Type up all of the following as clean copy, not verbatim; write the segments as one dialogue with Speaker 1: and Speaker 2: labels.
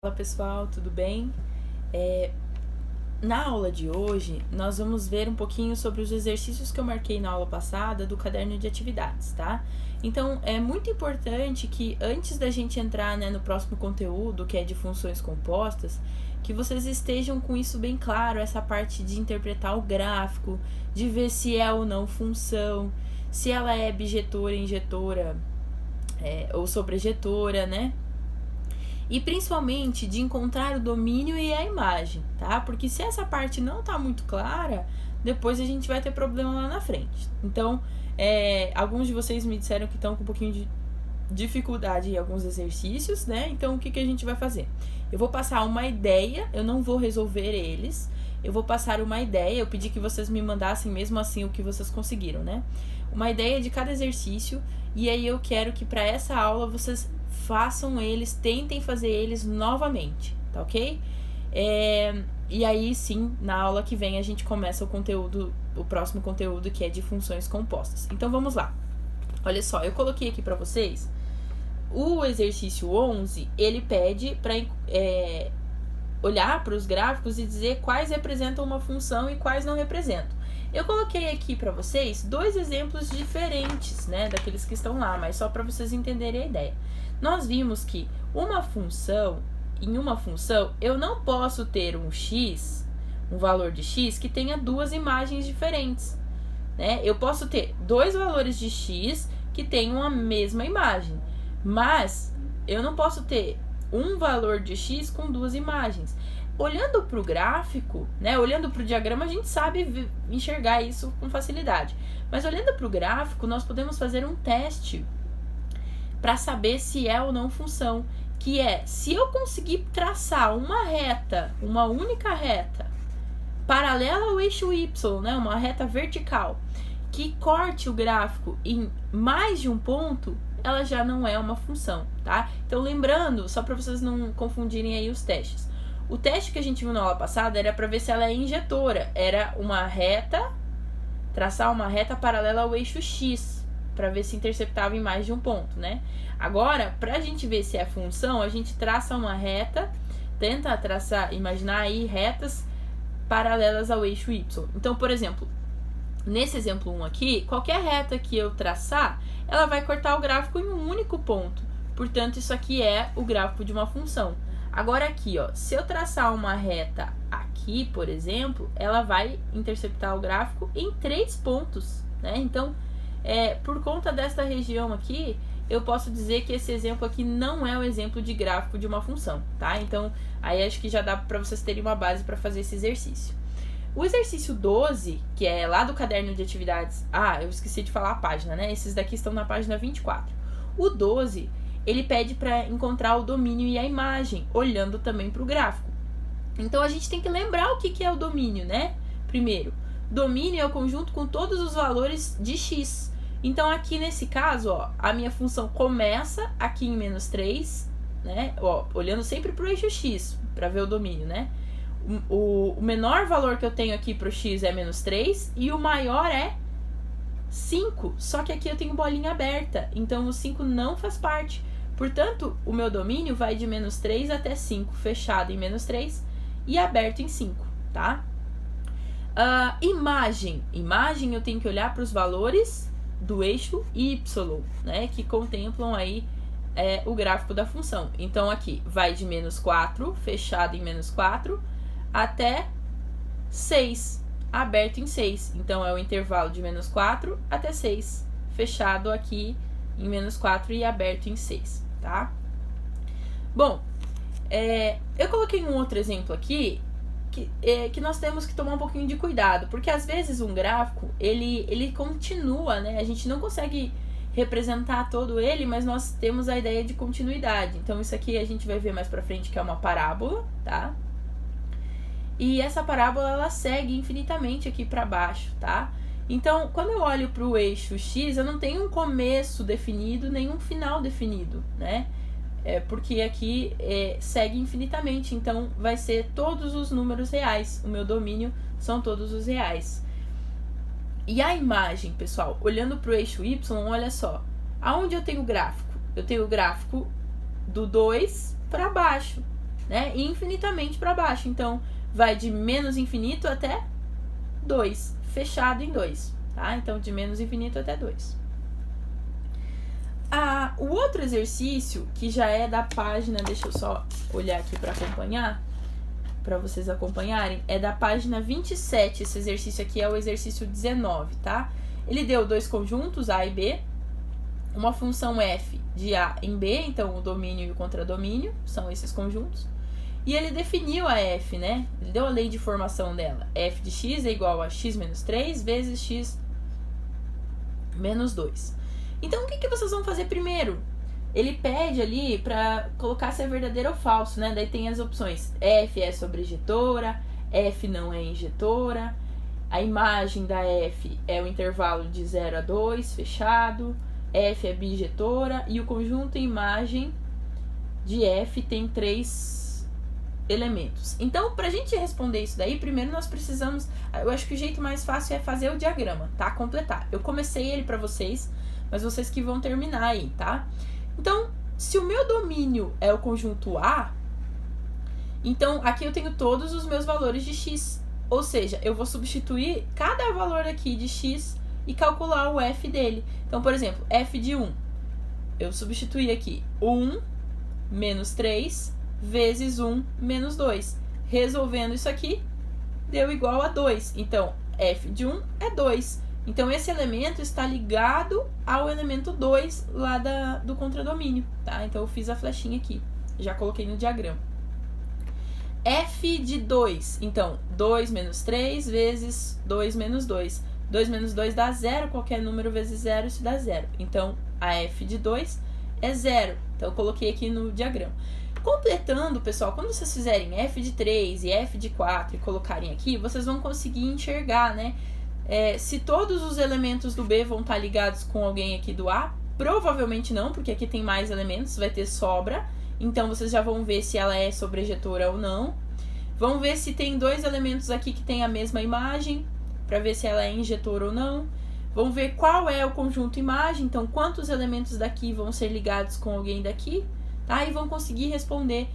Speaker 1: Olá pessoal, tudo bem? Na aula de hoje, nós vamos ver um pouquinho sobre os exercícios que eu marquei na aula passada do caderno de atividades, tá? Então, é muito importante que antes da gente entrar, no próximo conteúdo, que é de funções compostas, que vocês estejam com isso bem claro, essa parte de interpretar o gráfico, de ver se é ou não função, se ela é bijetora, injetora, ou sobrejetora, né? E principalmente de encontrar o domínio e a imagem, tá? Porque se essa parte não tá muito clara, depois a gente vai ter problema lá na frente. Então, alguns de vocês me disseram que estão com um pouquinho de dificuldade em alguns exercícios, né? Então, o que a gente vai fazer? Eu vou passar uma ideia, eu não vou resolver eles, eu vou passar uma ideia, eu pedi que vocês me mandassem mesmo assim o que vocês conseguiram, né? Uma ideia de cada exercício, e aí eu quero que para essa aula vocês façam eles, tentem fazer eles novamente, tá ok? E aí sim, na aula que vem a gente começa o próximo conteúdo, que é de funções compostas. Então vamos lá. Olha só, eu coloquei aqui para vocês o exercício 11, ele pede para olhar para os gráficos e dizer quais representam uma função e quais não representam. Eu coloquei aqui para vocês dois exemplos diferentes, né, daqueles que estão lá, mas só para vocês entenderem a ideia. Nós vimos que em uma função, eu não posso ter um valor de x, que tenha duas imagens diferentes, né? Eu posso ter dois valores de x que tenham a mesma imagem, mas eu não posso ter um valor de x com duas imagens. Olhando para o gráfico, né, olhando para o diagrama, a gente sabe enxergar isso com facilidade. Mas olhando para o gráfico, nós podemos fazer um teste para saber se é ou não função, que é, se eu conseguir traçar uma única reta, paralela ao eixo y, né, uma reta vertical, que corte o gráfico em mais de um ponto, ela já não é uma função, tá? Então, lembrando, só para vocês não confundirem aí os testes. O teste que a gente viu na aula passada era para ver se ela é injetora. Era traçar uma reta paralela ao eixo x, para ver se interceptava em mais de um ponto, né? Agora, para a gente ver se é função, a gente traça uma reta, tenta imaginar aí retas paralelas ao eixo y. Então, por exemplo, nesse exemplo 1 aqui, qualquer reta que eu traçar, ela vai cortar o gráfico em um único ponto. Portanto, isso aqui é o gráfico de uma função. Agora aqui, ó, se eu traçar uma reta aqui, por exemplo, ela vai interceptar o gráfico em 3 pontos, né? Então, por conta desta região aqui, eu posso dizer que esse exemplo aqui não é o exemplo de gráfico de uma função, tá? Então, aí acho que já dá para vocês terem uma base para fazer esse exercício. O exercício 12, que é lá do caderno de atividades... eu esqueci de falar a página, né? Esses daqui estão na página 24. O 12, ele pede para encontrar o domínio e a imagem, olhando também para o gráfico. Então, a gente tem que lembrar o que é o domínio, né? Primeiro, domínio é o conjunto com todos os valores de x. Então, aqui nesse caso, ó, a minha função começa aqui em menos 3, né? Ó, olhando sempre para o eixo x, para ver o domínio, né? O menor valor que eu tenho aqui para o x é menos 3 e o maior é 5. Só que aqui eu tenho bolinha aberta, então o 5 não faz parte. Portanto, o meu domínio vai de menos 3 até 5, fechado em menos 3 e aberto em 5, tá? Imagem eu tenho que olhar para os valores do eixo y, né, que contemplam aí o gráfico da função. Então, aqui vai de menos 4, fechado em menos 4, até 6, aberto em 6. Então, é o intervalo de menos 4 até 6, fechado aqui em menos 4 e aberto em 6, tá? Bom, eu coloquei um outro exemplo aqui, que nós temos que tomar um pouquinho de cuidado, porque às vezes um gráfico, ele continua, né? A gente não consegue representar todo ele, mas nós temos a ideia de continuidade. Então, isso aqui a gente vai ver mais pra frente que é uma parábola, tá? E essa parábola, ela segue infinitamente aqui para baixo, tá? Então, quando eu olho para o eixo x, eu não tenho um começo definido, nem um final definido, né? Porque aqui segue infinitamente, então vai ser todos os números reais. O meu domínio são todos os reais. E a imagem, pessoal, olhando para o eixo y, olha só. Aonde eu tenho o gráfico? Eu tenho o gráfico do 2 para baixo, né? E infinitamente para baixo. Então, vai de menos infinito até 2, fechado em 2, tá? Então, de menos infinito até 2. O outro exercício, que já é da página, deixa eu só olhar aqui para acompanhar, para vocês acompanharem, é da página 27, esse exercício aqui é o exercício 19, tá? Ele deu dois conjuntos, A e B, uma função f de A em B, então o domínio e o contradomínio são esses conjuntos, e ele definiu a f, né? Ele deu a lei de formação dela. F de x é igual a x menos 3 vezes x menos 2. Então, o que vocês vão fazer primeiro? Ele pede ali para colocar se é verdadeiro ou falso, né? Daí tem as opções. F é sobreinjetora, F não é injetora, a imagem da F é o intervalo de 0 a 2, fechado, F é bijetora e o conjunto imagem de F tem 3 elementos. Então, para a gente responder isso daí, primeiro nós precisamos... Eu acho que o jeito mais fácil é fazer o diagrama, tá? Completar. Eu comecei ele para vocês, mas vocês que vão terminar aí, tá? Então, se o meu domínio é o conjunto A, então aqui eu tenho todos os meus valores de x. Ou seja, eu vou substituir cada valor aqui de x e calcular o f dele. Então, por exemplo, f de 1. Eu substituí aqui 1 menos 3 vezes 1 menos 2. Resolvendo isso aqui, deu igual a 2. Então, f de 1 é 2. Então, esse elemento está ligado ao elemento 2 lá do contradomínio, tá? Então, eu fiz a flechinha aqui. Já coloquei no diagrama. F de 2. Então, 2 menos 3 vezes 2 menos 2. 2 menos 2 dá 0. Qualquer número vezes 0, isso dá 0. Então, a F de 2 é 0. Então, eu coloquei aqui no diagrama. Completando, pessoal, quando vocês fizerem F de 3 e F de 4 e colocarem aqui, vocês vão conseguir enxergar, né? Se todos os elementos do B vão estar ligados com alguém aqui do A, provavelmente não, porque aqui tem mais elementos, vai ter sobra. Então, vocês já vão ver se ela é sobreinjetora ou não. Vão ver se tem dois elementos aqui que tem a mesma imagem, para ver se ela é injetora ou não. Vão ver qual é o conjunto imagem, então quantos elementos daqui vão ser ligados com alguém daqui, tá? E vão conseguir responder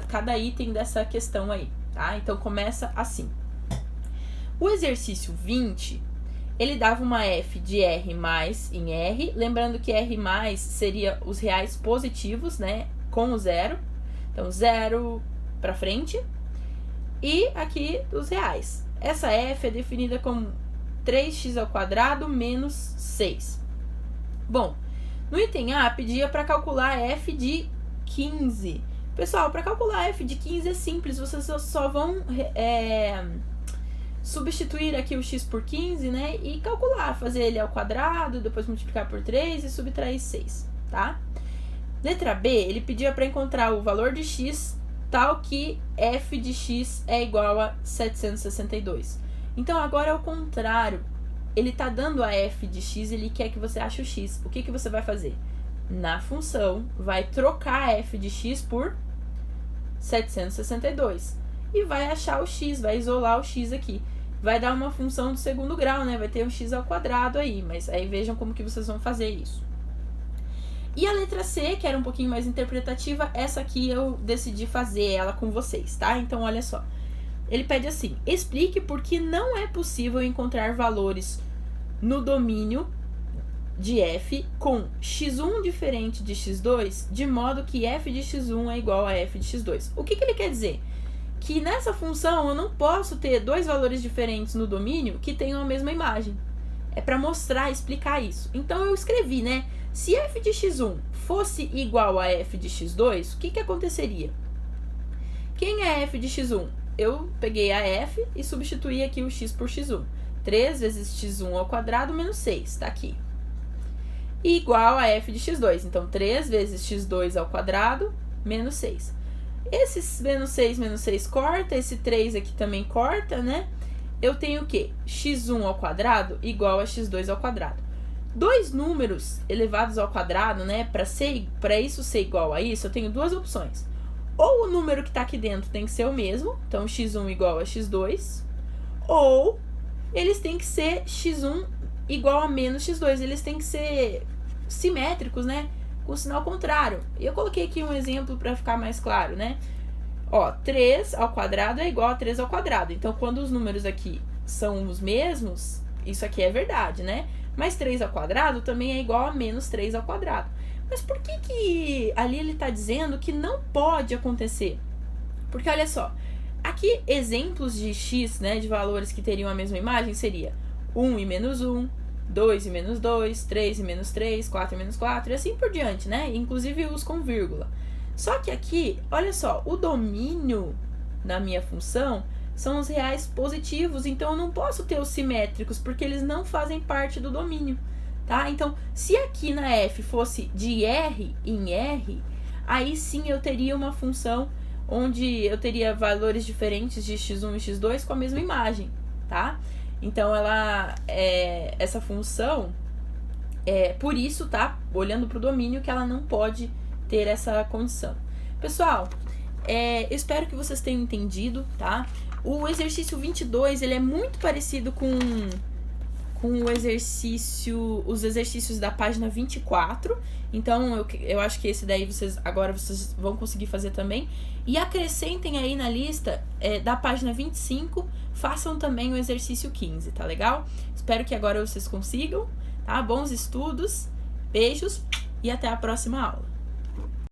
Speaker 1: cada item dessa questão aí, tá? Então, começa assim. O exercício 20, ele dava uma f de R mais em R, lembrando que R mais seria os reais positivos, né, com o zero. Então, 0 para frente. E aqui os reais. Essa f é definida como 3x² menos 6. Bom, no item A, pedia para calcular f de 15. Pessoal, para calcular f de 15 é simples, vocês só vão... substituir aqui o x por 15, né, e calcular, fazer ele ao quadrado, depois multiplicar por 3 e subtrair 6, tá? Letra B, ele pedia para encontrar o valor de x tal que f de x é igual a 762. Então, agora é o contrário. Ele tá dando a f de x, ele quer que você ache o x. O que você vai fazer? Na função, vai trocar a f de x por 762. E vai achar o x, vai isolar o x aqui. Vai dar uma função do segundo grau, né? Vai ter um x ao quadrado aí, mas aí vejam como que vocês vão fazer isso. E a letra C, que era um pouquinho mais interpretativa, essa aqui eu decidi fazer ela com vocês, tá? Então, olha só. Ele pede assim, explique por que não é possível encontrar valores no domínio de f com x1 diferente de x2, de modo que f de x1 é igual a f de x2. O que ele quer dizer? Que nessa função eu não posso ter dois valores diferentes no domínio que tenham a mesma imagem. É para mostrar, explicar isso. Então eu escrevi, né? Se f de x1 fosse igual a f de x2, o que aconteceria? Quem é f de x1? Eu peguei a f e substituí aqui o x por x1. 3 vezes x1 ao quadrado menos 6, tá aqui. E igual a f de x2. Então, 3 vezes x2 ao quadrado menos 6. Esse menos 6 corta, esse 3 aqui também corta, né? Eu tenho o quê? x1 ao quadrado igual a x2 ao quadrado. Dois números elevados ao quadrado, né? Para isso ser igual a isso, eu tenho duas opções. Ou o número que está aqui dentro tem que ser o mesmo, então x1 igual a x2, ou eles têm que ser x1 igual a menos x2, eles têm que ser simétricos, né? com o sinal contrário. E eu coloquei aqui um exemplo para ficar mais claro, né? Ó, 3 ao quadrado é igual a 3 ao quadrado. Então, quando os números aqui são os mesmos, isso aqui é verdade, né? Mas 3 ao quadrado também é igual a menos 3 ao quadrado. Mas por que ali ele está dizendo que não pode acontecer? Porque olha só, aqui exemplos de x, né, de valores que teriam a mesma imagem seria 1 e menos 1, 2 e menos 2, 3 e menos 3, 4 e menos 4 e assim por diante, né? Inclusive os com vírgula. Só que aqui, olha só, o domínio na minha função são os reais positivos, então eu não posso ter os simétricos, porque eles não fazem parte do domínio, tá? Então, se aqui na f fosse de R em R, aí sim eu teria uma função onde eu teria valores diferentes de x1 e x2 com a mesma imagem, tá? Então, essa função, por isso, tá? Olhando para o domínio, que ela não pode ter essa condição. Pessoal, eu espero que vocês tenham entendido, tá? O exercício 22, ele é muito parecido com os exercícios da página 24. Então, eu acho que esse daí vocês vão conseguir fazer também. E acrescentem aí na lista da página 25, façam também o exercício 15, tá legal? Espero que agora vocês consigam, tá? Bons estudos, beijos e até a próxima aula.